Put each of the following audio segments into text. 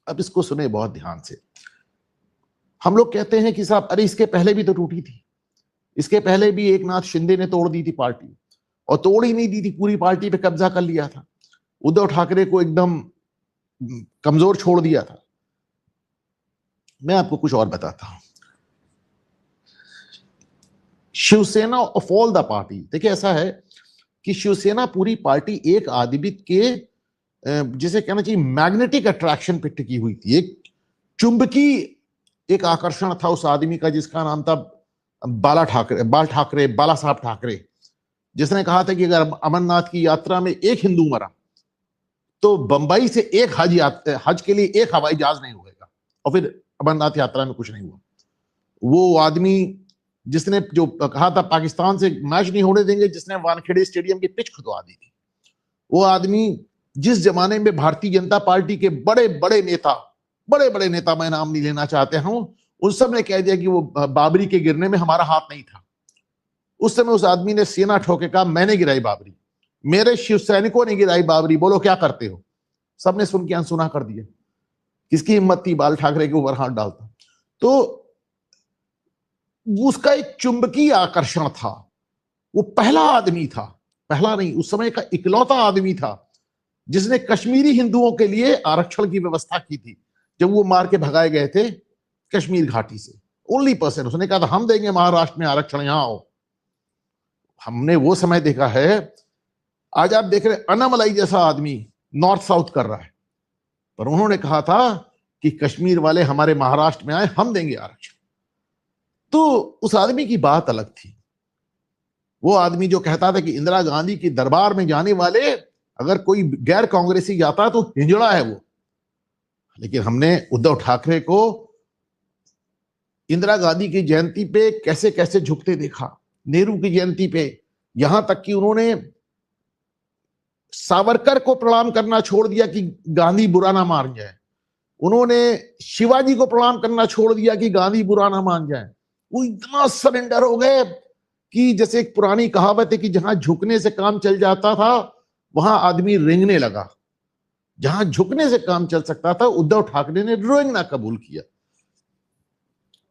अब इसको सुने बहुत ध्यान से। हम लोग कहते हैं कि साहब अरे इसके पहले भी तो टूटी थी, इसके पहले भी एक नाथ शिंदे ने तोड़ दी थी पार्टी, और तोड़ ही नहीं दी थी, पूरी पार्टी पे कब्जा कर लिया था, उद्धव ठाकरे को एकदम कमजोर छोड़ दिया था। मैं आपको कुछ और बताता हूं। Shiv Sena of all the party, देखिए ऐसा है कि शिवसेना पूरी पार्टी एक आदमी के जिसे कहना चाहिए मैग्नेटिक अट्रैक्शन पे टिकी हुई थी। एक चुंबकी एक आकर्षण था उस आदमी का जिसका नाम था बाला साहब ठाकरे, जिसने कहा था कि अगर अमरनाथ की यात्रा में एक हिंदू मरा तो बंबई से एक हज के लिए एक हवाई जहाज नहीं उड़ेगा, और फिर अमरनाथ यात्रा में कुछ नहीं हुआ। वो आदमी जिसने जो कहा था पाकिस्तान से मैच नहीं होने देंगे, जिसने वानखेड़े स्टेडियम की पिच खुदवा दी थी, वो आदमी जिस जमाने में भारतीय जनता पार्टी के बड़े बड़े नेता, मैं नाम नहीं लेना चाहते हूं, उन सब ने कह दिया कि वो बाबरी के गिरने में हमारा हाथ नहीं था। उस समय उस आदमी ने सीना ठोके कहा मैंने गिराई बाबरी, मेरे शिव सैनिकों ने गिराई बाबरी, बोलो क्या करते हो। सबने सुन के अनसुना कर दिया। किसकी हिम्मत थी बाल ठाकरे के ऊपर हाथ डालता। तो उसका एक चुंबकीय आकर्षण था। वो पहला आदमी था, पहला नहीं, उस समय का इकलौता आदमी था जिसने कश्मीरी हिंदुओं के लिए आरक्षण की व्यवस्था की थी जब वो मार के भगाए गए थे कश्मीर घाटी से। ओनली पर्सन, उसने कहा था हम देंगे महाराष्ट्र में आरक्षण, यहां आओ। हमने वो समय देखा है। आज आप देख रहे अन्नामलाई जैसा आदमी नॉर्थ साउथ कर रहा है, पर उन्होंने कहा था कि कश्मीर वाले हमारे महाराष्ट्र में आए, हम देंगे आरक्षण। तो उस आदमी की बात अलग थी। वो आदमी जो कहता था कि इंदिरा गांधी की दरबार में जाने वाले अगर कोई गैर कांग्रेसी जाता है तो हिंजड़ा है वो। लेकिन हमने उद्धव ठाकरे को इंदिरा गांधी की जयंती पे कैसे कैसे झुकते देखा, नेहरू की जयंती पे, यहां तक कि उन्होंने सावरकर को प्रणाम करना छोड़ दिया कि गांधी बुरा ना मान जाए। उन्होंने शिवाजी को प्रणाम करना छोड़ दिया कि गांधी बुरा ना मान जाए। वो इतना सरेंडर हो गए कि जैसे एक पुरानी कहावत है कि जहां झुकने से काम चल जाता था वहां आदमी रेंगने लगा। जहां झुकने से काम चल सकता था उद्धव ठाकरे ने रेंगना कबूल किया।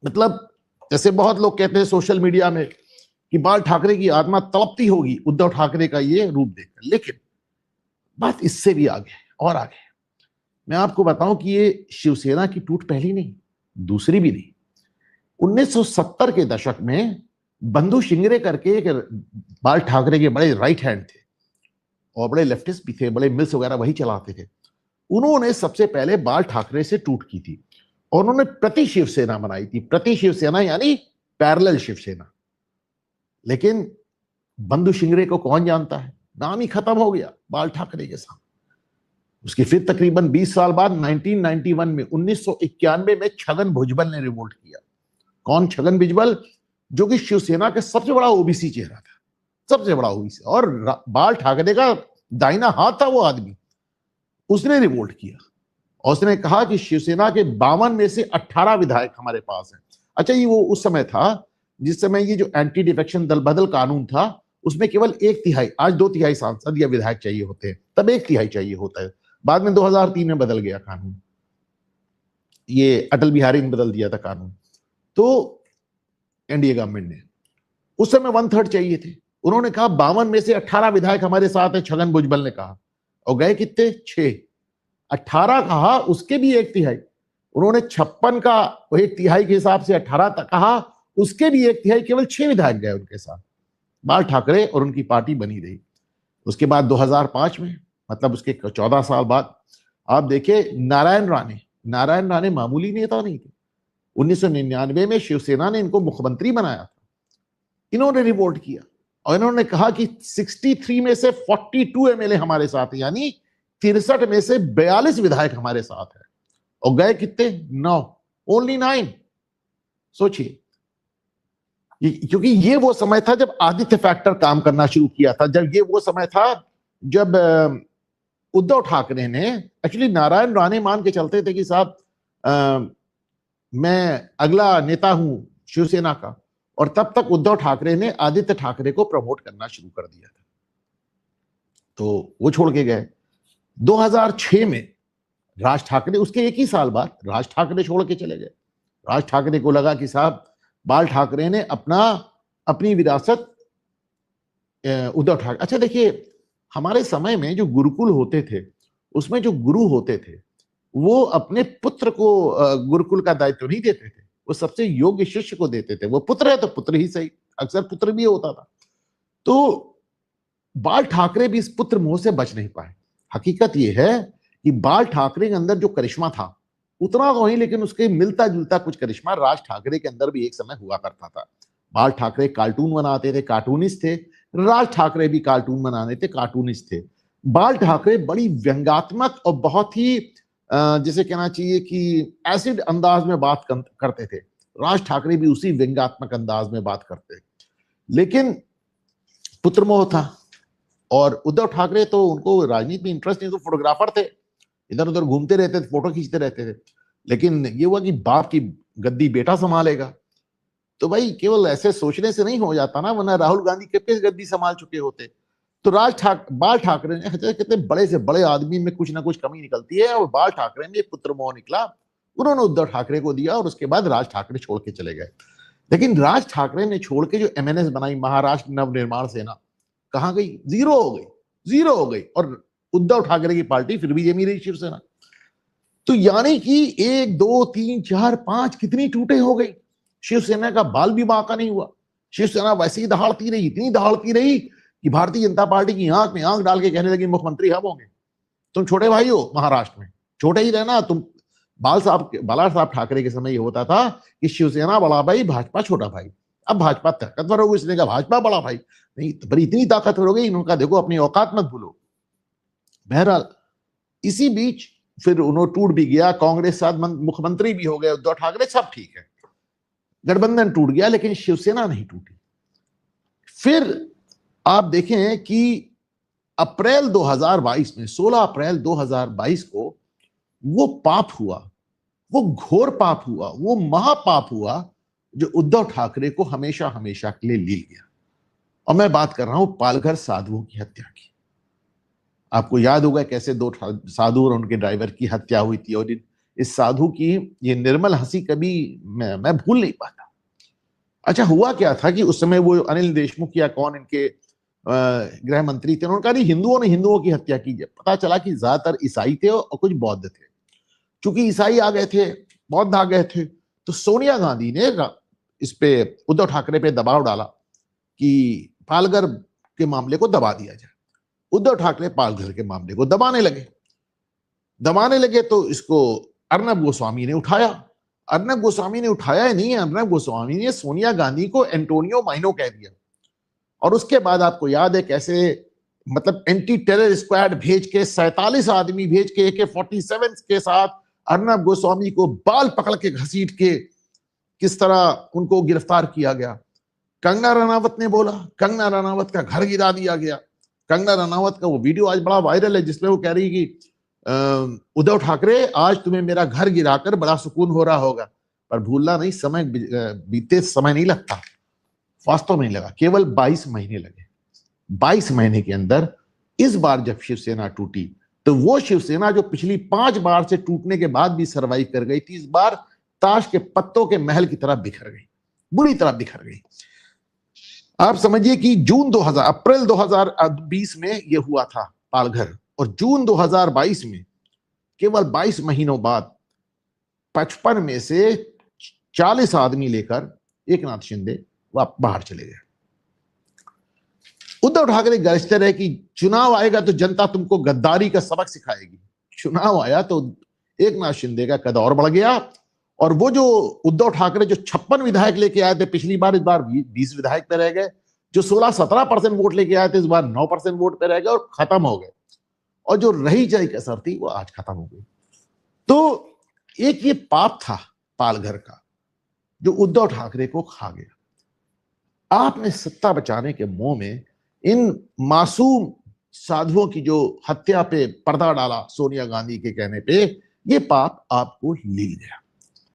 मतलब जैसे बहुत लोग कहते हैं सोशल मीडिया में कि बाल ठाकरे की आत्मा तड़पती होगी उद्धव ठाकरे का ये रूप देखकर, लेकिन बात इससे भी आगे और आगे। मैं आपको बताऊं कि ये शिवसेना की टूट पहली नहीं, दूसरी भी नहीं। 1970 के दशक में बंधु शिंगरे करके एक बाल ठाकरे के बड़े राइट हैंड थे और बड़े लेफ्टिस्ट भी थे, बड़े मिल्स वगैरह वही चलाते थे। उन्होंने सबसे पहले बाल ठाकरे से टूट की थी और उन्होंने प्रति शिवसेना बनाई थी। प्रति शिवसेना यानी पैरेलल शिवसेना। लेकिन बंधु शिंगरे को कौन जानता है, नाम ही खत्म हो गया बाल ठाकरे के साथ। उसके फिर तकरीबन 20 साल बाद 1991 में 1991 में छगन भुजबल ने रिवोल्ट किया। कौन? छगन भुजबल, जो कि शिवसेना का सबसे बड़ा ओबीसी चेहरा था, सबसे बड़ा ओबीसी, और बाल ठाकरे का दाहिना हाथ था वो आदमी। उसने रिवोल्ट किया और उसने कहा कि शिवसेना के 52 में से 18 विधायक हमारे पास हैं। अच्छा, ये वो उस समय था जिस समय ये जो एंटी डिफेक्शन दल बदल कानून था उसमें केवल 1/3, आज 2/3 सांसद या विधायक चाहिए होते हैं, तब 1/3 चाहिए होता है। बाद में 2003 में बदल गया कानून, ये अटल बिहारी ने बदल दिया था कानून। तो एनडीए गवर्नमेंट ने उस समय 1/3 चाहिए थे। उन्होंने कहा 52 में से 18 विधायक हमारे साथ है, छगन भुजबल ने कहा, और गए कितने? 6। 18 कहा, उसके भी 1/3। उन्होंने 56 का 1/3 के हिसाब से 18 तक कहा, उसके भी 1/3, केवल 6 विधायक गए उनके साथ। बाल ठाकरे और उनकी पार्टी बनी रही। उसके बाद 2005 में, मतलब उसके 14 साल बाद, आप देखिए नारायण राणे मामूली नेता नहीं थे। 1999 में शिवसेना ने इनको मुख्यमंत्री बनाया था। इन्होंने रिवोल्ट किया और इन्होंने कहा कि 63 में से 42 एमएलए हमारे साथ है, यानी 63 में से 42 विधायक हमारे साथ है, और गए कितने? 9, ओनली 9। सोचिए, क्योंकि ये वो समय था जब आदित्य फैक्टर काम करना शुरू किया था, जब ये वो समय था जब उद्धव ठाकरे ने, एक्चुअली नारायण राणे मान के चलते थे कि साहब मैं अगला नेता हूं शिवसेना का, और तब तक उद्धव ठाकरे ने आदित्य ठाकरे को प्रमोट करना शुरू कर दिया था, तो वो छोड़ के गए। 2006 में राज ठाकरे उसके एक ही साल बाद राज ठाकरे छोड़ के चले गए। राज ठाकरे को लगा कि साहब बाल ठाकरे ने अपनी विरासत उद्धव ठाकरे। अच्छा देखिए, हमारे समय में जो गुरुकुल होते थे उसमें जो गुरु होते थे वो अपने पुत्र को गुरुकुल का दायित्व नहीं देते थे, वो सबसे योग्य शिष्य को देते थे। वो पुत्र है तो पुत्र ही सही, अक्सर पुत्र भी होता था। तो बाल ठाकरे भी इस पुत्र मोह से बच नहीं पाए। हकीकत यह है कि बाल ठाकरे के अंदर जो करिश्मा था उतना तो नहीं, लेकिन उसके मिलता जुलता कुछ करिश्मा राज ठाकरे के अंदर भी एक समय हुआ करता था। बाल ठाकरे कार्टून बनाते थे, कार्टूनिस्ट थे। राज ठाकरे भी कार्टून बनाने थे, कार्टूनिस्ट थे। बाल ठाकरे बड़ी व्यंग्यात्मक और बहुत ही जिसे कहना चाहिए कि एसिड अंदाज में बात करते थे। राज ठाकरे भी उसी व्यंग्यात्मक अंदाज में बात करते। लेकिन पुत्र मोह था। और उद्धव ठाकरे तो उनको राजनीति में इंटरेस्ट नहीं, तो फोटोग्राफर थे, इधर उधर घूमते रहते थे, फोटो खींचते रहते थे। लेकिन ये हुआ कि बाप की गद्दी बेटा संभालेगा, तो भाई केवल ऐसे सोचने से नहीं हो जाता ना, वरना राहुल गांधी कितने गद्दी संभाल चुके होते। तो बाल ठाकरे ने, कितने बड़े से बड़े आदमी में कुछ ना कुछ कमी निकलती है, और बाल ठाकरे में पुत्र मोह निकला, उन्होंने उद्धव ठाकरे को दिया और उसके बाद राज ठाकरे छोड़ के चले गए। लेकिन राज ठाकरे ने छोड़ के जो एमएनएस बनाई, महाराष्ट्र नवनिर्माण सेना, कहां गई? जीरो हो गई, जीरो हो गई। और उद्धव ठाकरे की पार्टी फिर भी जमी रही, शिवसेना। तो यानी कि 1 2 3 4 5 कितनी टूटे हो गई। शिवसेना का बाल भी बांका नहीं हुआ। शिवसेना वैसे ही दहाड़ती रही, इतनी दहाड़ती रही कि भारतीय जनता पार्टी की आंख में आंख डाल के कहने लगी मुख्यमंत्री हम होंगे, तुम छोटे भाई हो महाराष्ट्र में, छोटे ही रहना तुम। बाला साहब ठाकरे के समय ये होता था कि शिवसेना बड़ा भाई, भाजपा छोटा भाई। अब भाजपा ताकतवर हो गई, इसने कहा भाजपा बड़ा भाई नहीं, पर इतनी ताकतवर हो गई, इन्होंने देखो अपनी औकात मत भूलो। बहरहाल इसी बीच फिर उन्होंने टूट भी गया, कांग्रेस साथ मुख्यमंत्री भी हो गए उद्धव ठाकरे, सब ठीक है, गठबंधन टूट गया, लेकिन शिवसेना नहीं टूटी। फिर आप देखें कि अप्रैल 2022 में, 16 अप्रैल 2022 को वो पाप हुआ, वो घोर पाप हुआ, वो महापाप हुआ जो उद्धव ठाकरे को हमेशा हमेशा के लिए ले गया। और मैं बात कर रहा हूं पालघर साधुओं की हत्या की। आपको याद होगा कैसे 2 साधु और उनके ड्राइवर की हत्या हुई थी, और इस साधु की ये निर्मल हंसी कभी मैं भूल नहीं पाता। अच्छा, हुआ क्या था कि उस समय वो अनिल देशमुख या कौन इनके गृह मंत्री थे, उन्होंने कहा हिंदुओं ने हिंदुओं की हत्या की। पता चला कि ज्यादातर ईसाई थे और कुछ बौद्ध थे। चूंकि ईसाई आ गए थे, बौद्ध आ गए थे, तो सोनिया गांधी ने इस पे उद्धव ठाकरे पे दबाव डाला कि पालघर के मामले को दबा दिया जाए। उद्धव ठाकरे पालघर के मामले को दबाने लगे तो इसको अर्नब गोस्वामी ने उठाया। अर्नब गोस्वामी ने उठाया ही नहीं, अर्नब गोस्वामी ने सोनिया गांधी को एंटोनियो माइनो कह दिया। और उसके बाद आपको याद है कैसे, मतलब एंटी टेरर स्क्वाड भेज के 47 आदमी भेज के AK-47 के साथ अर्नब गोस्वामी को बाल पकड़ के घसीट के किस तरह उनको गिरफ्तार किया गया। कंगना रनावत ने बोला, कंगना रनावत का घर गिरा दिया गया। कंगना रनावत का वो वीडियो आज बड़ा वायरल है, जिसमें वो कह रही कि उद्धव ठाकरे आज तुम्हें मेरा घर गिराकर बड़ा सुकून हो रहा होगा, पर भूलना नहीं, समय बीते समय नहीं लगता। वास्तव में नहीं लगा, केवल 22 महीने लगे। 22 महीने के अंदर इस बार जब शिवसेना टूटी, तो वो शिवसेना जो पिछली 5 बार से टूटने के बाद भी सर्वाइव कर गई थी, इस बार ताश के पत्तों के महल की तरह बिखर गई, बुरी तरह बिखर गई। आप समझिए कि अप्रैल 2020 में यह हुआ था पालघर, और जून 2022 में केवल 22 महीनों बाद 55 में से 40 आदमी लेकर एकनाथ शिंदे वो बाहर चले गए। उद्धव ठाकरे गरजते रहे कि चुनाव आएगा तो जनता तुमको गद्दारी का सबक सिखाएगी। चुनाव आया तो एकनाथ शिंदे का कद और बढ़ गया, और वो जो उद्धव ठाकरे जो 56 विधायक लेके आए थे पिछली बार, इस बार 20 विधायक पे रह गए। जो 16-17% वोट लेके आए थे, इस बार 9% वोट पे रह गए और खत्म हो गए। और जो रही जाई कसर थी वो आज खत्म हो गई। तो एक ये पाप था पालघर का जो उद्धव ठाकरे को खा गया। आपने सत्ता बचाने के मोह में इन मासूम साधुओं की जो हत्या पे पर्दा डाला सोनिया गांधी के कहने पे, ये पाप आपको ले गया।